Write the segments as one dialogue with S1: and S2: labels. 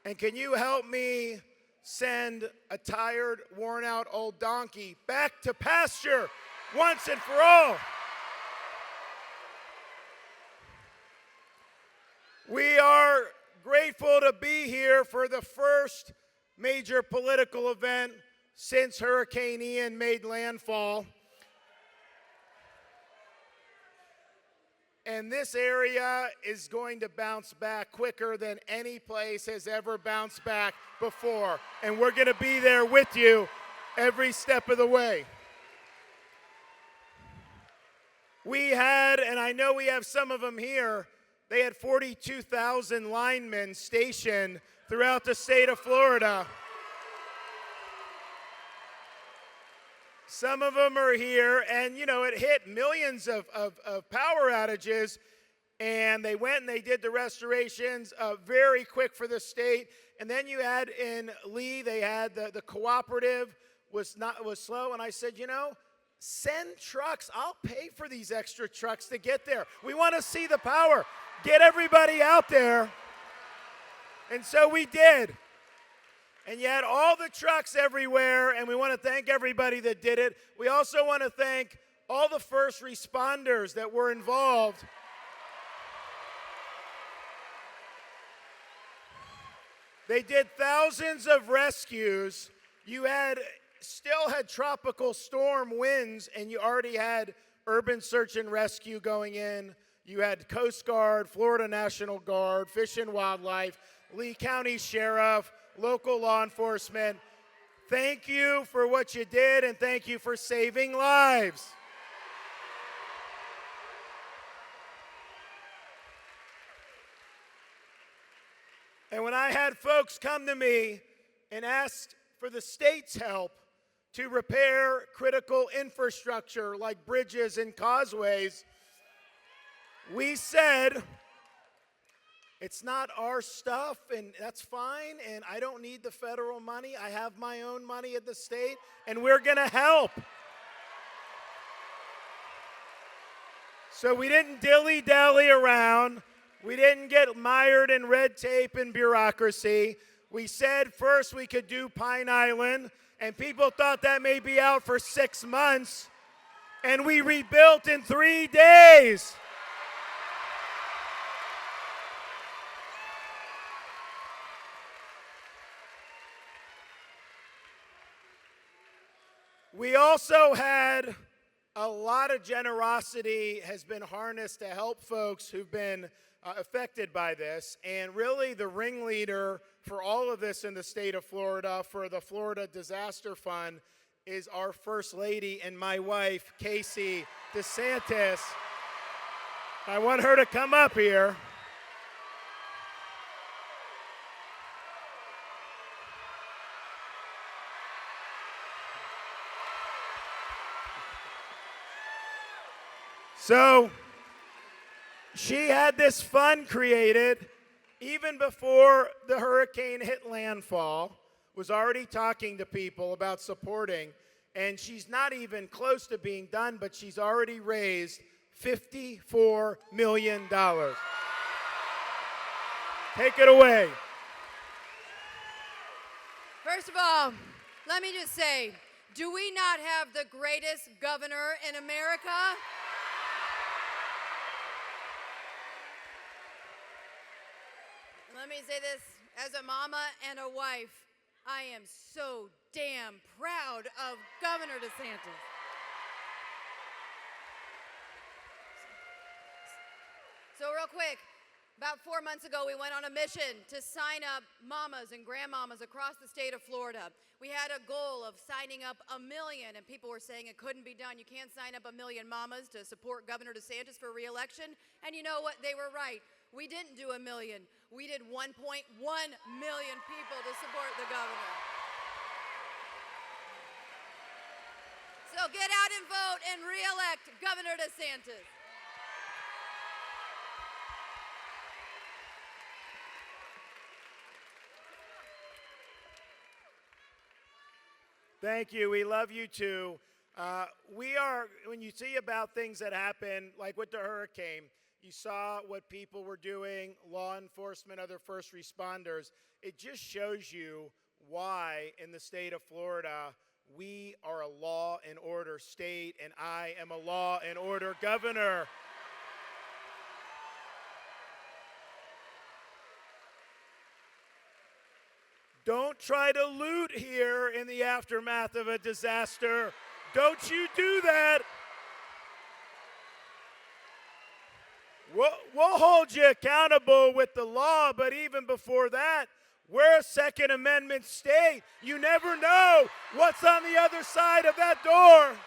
S1: And can you help me send a tired, worn-out old donkey back to pasture once and for all? We are grateful to be here for the first major political event since Hurricane Ian made landfall. And this area is going to bounce back quicker than any place has ever bounced back before. And we're going to be there with you every step of the way. We had, and I know we have some of them here, they had 42,000 linemen stationed throughout the state of Florida. Some of them are here, and you know, it hit millions of power outages, and they went and they did the restorations very quick for the state. And then you had in Lee, they had the cooperative was slow, and I said, you know, send trucks. I'll pay for these extra trucks to get there. We want to see the power. Get everybody out there. And so we did. And you had all the trucks everywhere, and we want to thank everybody that did it. We also want to thank all the first responders that were involved. They did thousands of rescues. You still had tropical storm winds, and you already had urban search and rescue going in. You had Coast Guard, Florida National Guard, Fish and Wildlife, Lee County Sheriff, local law enforcement. Thank you for what you did, and thank you for saving lives. And when I had folks come to me and ask for the state's help to repair critical infrastructure like bridges and causeways, we said, it's not our stuff, and that's fine, and I don't need the federal money. I have my own money at the state, and we're going to help. So we didn't dilly-dally around. We didn't get mired in red tape and bureaucracy. We said first we could do Pine Island, and people thought that may be out for 6 months, and we rebuilt in 3 days. We also had a lot of generosity has been harnessed to help folks who've been affected by this. And really the ringleader for all of this in the state of Florida, for the Florida Disaster Fund, is our First Lady and my wife, Casey DeSantis. I want her to come up here. So she had this fund created even before the hurricane hit landfall, was already talking to people about supporting, and she's not even close to being done, but she's already raised $54 million. Take it away.
S2: First of all, let me just say, do we not have the greatest governor in America? Let me say this, as a mama and a wife, I am so damn proud of Governor DeSantis. So real quick, about 4 months ago, we went on a mission to sign up mamas and grandmamas across the state of Florida. We had a goal of signing up 1 million, and people were saying it couldn't be done. You can't sign up 1 million mamas to support Governor DeSantis for re-election. And you know what? They were right. We didn't do 1 million. We did 1.1 million people to support the governor. So get out and vote and re-elect Governor DeSantis.
S1: Thank you. We love you too. When you see about things that happen, like with the hurricane, You saw what people were doing, law enforcement, other first responders. It just shows you why in the state of Florida we are a law and order state, and I am a law and order governor. Don't try to loot here in the aftermath of a disaster. Don't you do that. We'll hold you accountable with the law, but even before that, we're a Second Amendment state. You never know what's on the other side of that door.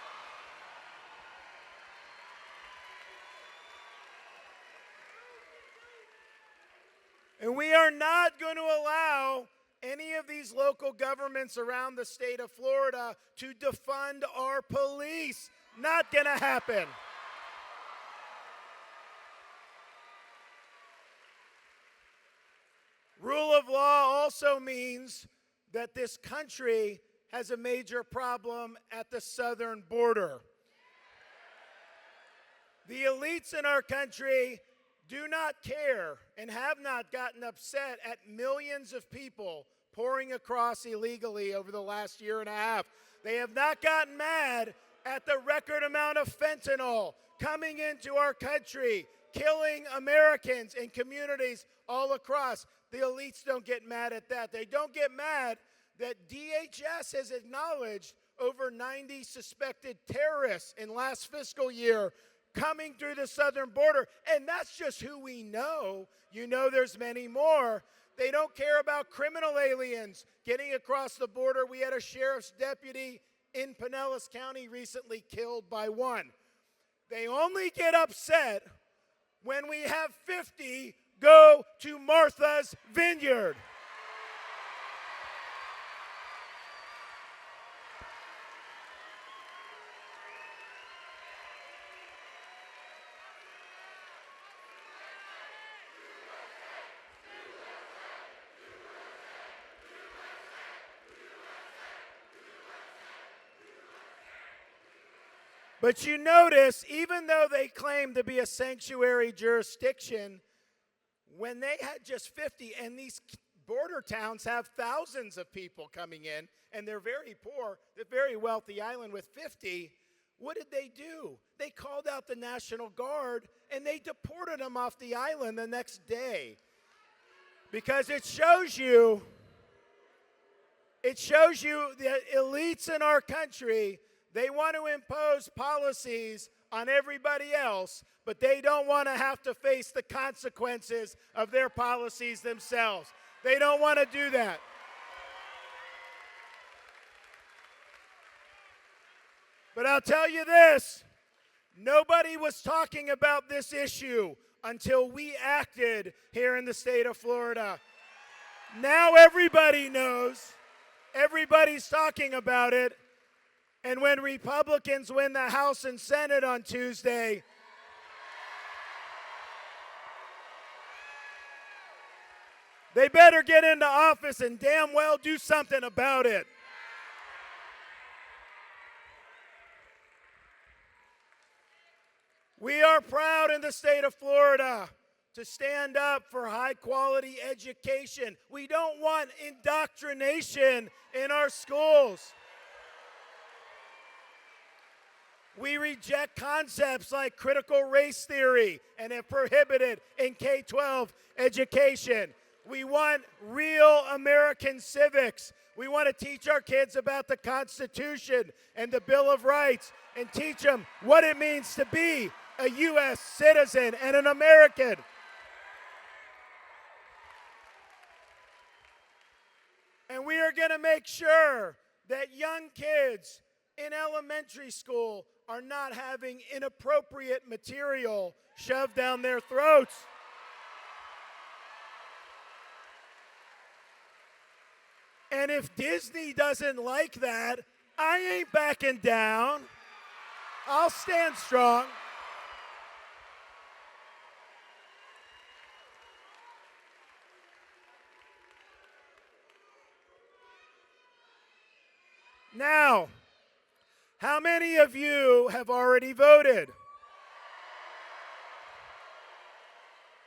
S1: And we are not going to allow any of these local governments around the state of Florida to defund our police. Not going to happen. Rule of law also means that this country has a major problem at the southern border. The elites in our country do not care and have not gotten upset at millions of people pouring across illegally over the last year and a half. They have not gotten mad at the record amount of fentanyl coming into our country, killing Americans and communities all across. The elites don't get mad at that. They don't get mad that DHS has acknowledged over 90 suspected terrorists in last fiscal year coming through the southern border. And that's just who we know. You know there's many more. They don't care about criminal aliens getting across the border. We had a sheriff's deputy in Pinellas County recently killed by one. They only get upset when we have 50 go to Martha's Vineyard. But you notice, even though they claim to be a sanctuary jurisdiction, when they had just 50, and these border towns have thousands of people coming in, and they're very poor, they're very wealthy island with 50, what did they do? They called out the National Guard, and they deported them off the island the next day. Because it shows you the elites in our country, they want to impose policies on everybody else, but they don't want to have to face the consequences of their policies themselves. They don't want to do that. But I'll tell you this, nobody was talking about this issue until we acted here in the state of Florida. Now everybody knows, everybody's talking about it. And when Republicans win the House and Senate on Tuesday, they better get into office and damn well do something about it. We are proud in the state of Florida to stand up for high-quality education. We don't want indoctrination in our schools. We reject concepts like critical race theory and have prohibited in K-12 education. We want real American civics. We want to teach our kids about the Constitution and the Bill of Rights and teach them what it means to be a U.S. citizen and an American. And we are going to make sure that young kids in elementary school are not having inappropriate material shoved down their throats. And if Disney doesn't like that, I ain't backing down. I'll stand strong. Now, how many of you have already voted?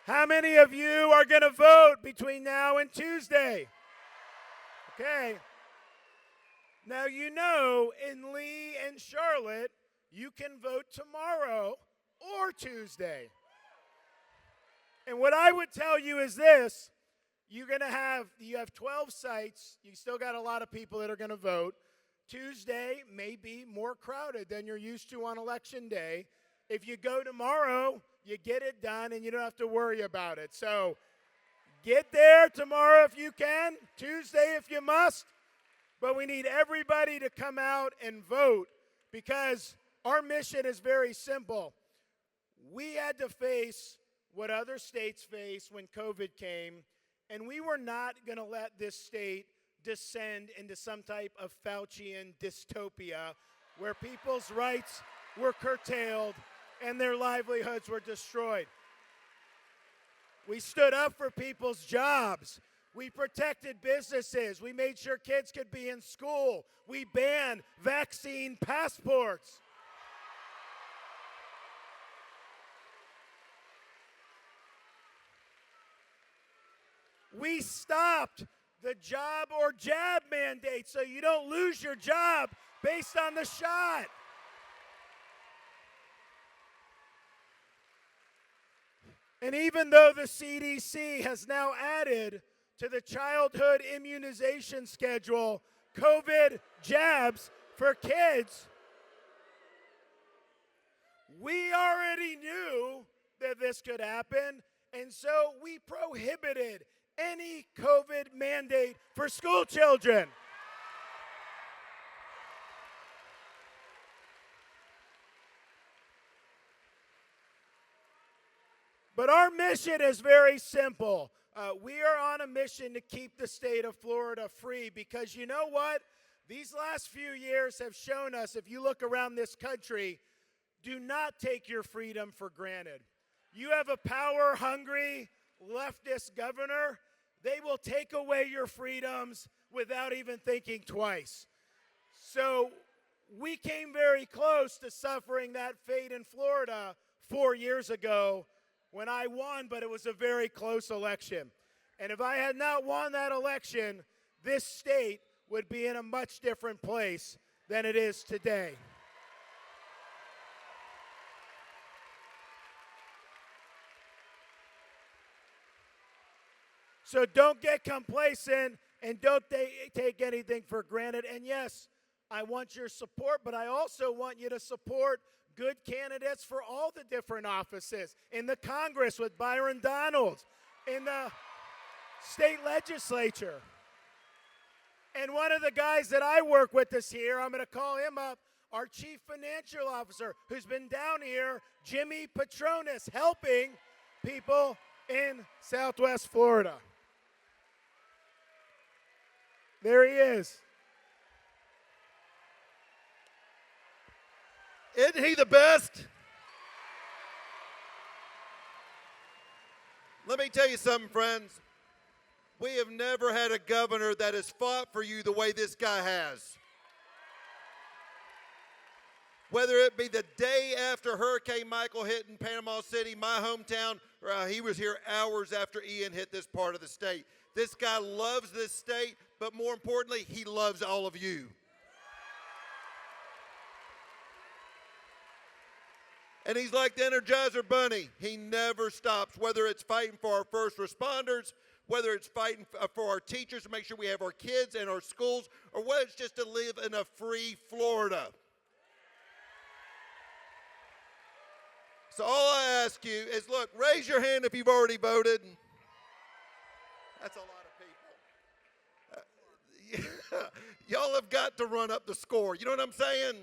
S1: How many of you are going to vote between now and Tuesday? Okay. Now, you know, in Lee and Charlotte, you can vote tomorrow or Tuesday. And what I would tell you is this: you have 12 sites. You still got a lot of people that are going to vote. Tuesday may be more crowded than you're used to on election day. If you go tomorrow, you get it done and you don't have to worry about it. So get there tomorrow if you can, Tuesday if you must. But we need everybody to come out and vote because our mission is very simple. We had to face what other states faced when COVID came, and we were not going to let this state descend into some type of Faucian dystopia where people's rights were curtailed and their livelihoods were destroyed. We stood up for people's jobs. We protected businesses. We made sure kids could be in school. We banned vaccine passports. We stopped the job or jab mandate so you don't lose your job based on the shot. And even though the CDC has now added to the childhood immunization schedule COVID jabs for kids, we already knew that this could happen, and so we prohibited any COVID mandate for school children. But our mission is very simple. We are on a mission to keep the state of Florida free because you know what? These last few years have shown us, if you look around this country, do not take your freedom for granted. You have a power-hungry leftist governor. They will take away your freedoms without even thinking twice. So we came very close to suffering that fate in Florida 4 years ago when I won, but it was a very close election. And if I had not won that election, this state would be in a much different place than it is today. So don't get complacent and don't take anything for granted. And yes, I want your support, but I also want you to support good candidates for all the different offices in the Congress with Byron Donalds, in the state legislature. And one of the guys that I work with this year, I'm going to call him up, our chief financial officer, who's been down here, Jimmy Petronas, helping people in Southwest Florida. There he is.
S3: Isn't he the best? Let me tell you something, friends. We have never had a governor that has fought for you the way this guy has. Whether it be the day after Hurricane Michael hit in Panama City, my hometown, or he was here hours after Ian hit this part of the state. This guy loves this state, but more importantly, he loves all of you. And he's like the Energizer Bunny. He never stops, whether it's fighting for our first responders, whether it's fighting for our teachers to make sure we have our kids in our schools, or whether it's just to live in a free Florida. So all I ask you is, look, raise your hand if you've already voted. That's a lot of people. Y'all have got to run up the score. You know what I'm saying?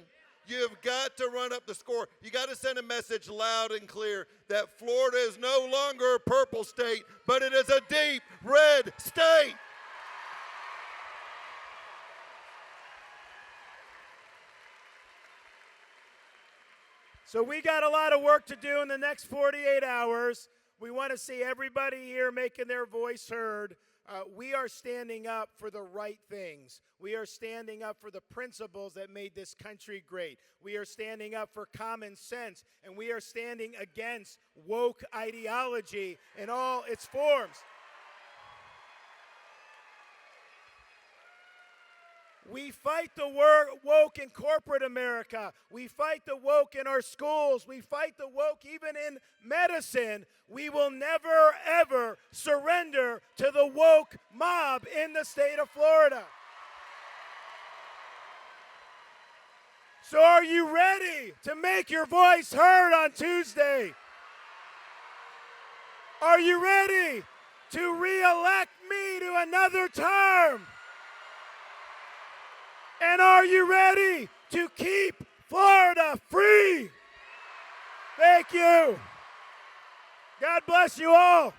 S3: You've got to run up the score. You got to send a message loud and clear that Florida is no longer a purple state, but it is a deep red state.
S1: So we got a lot of work to do in the next 48 hours. We want to see everybody here making their voice heard. We are standing up for the right things. We are standing up for the principles that made this country great. We are standing up for common sense, and we are standing against woke ideology in all its forms. We fight the woke in corporate America. We fight the woke in our schools. We fight the woke even in medicine. We will never, ever surrender to the woke mob in the state of Florida. So are you ready to make your voice heard on Tuesday? Are you ready to re-elect me to another term? And are you ready to keep Florida free? Thank you. God bless you all.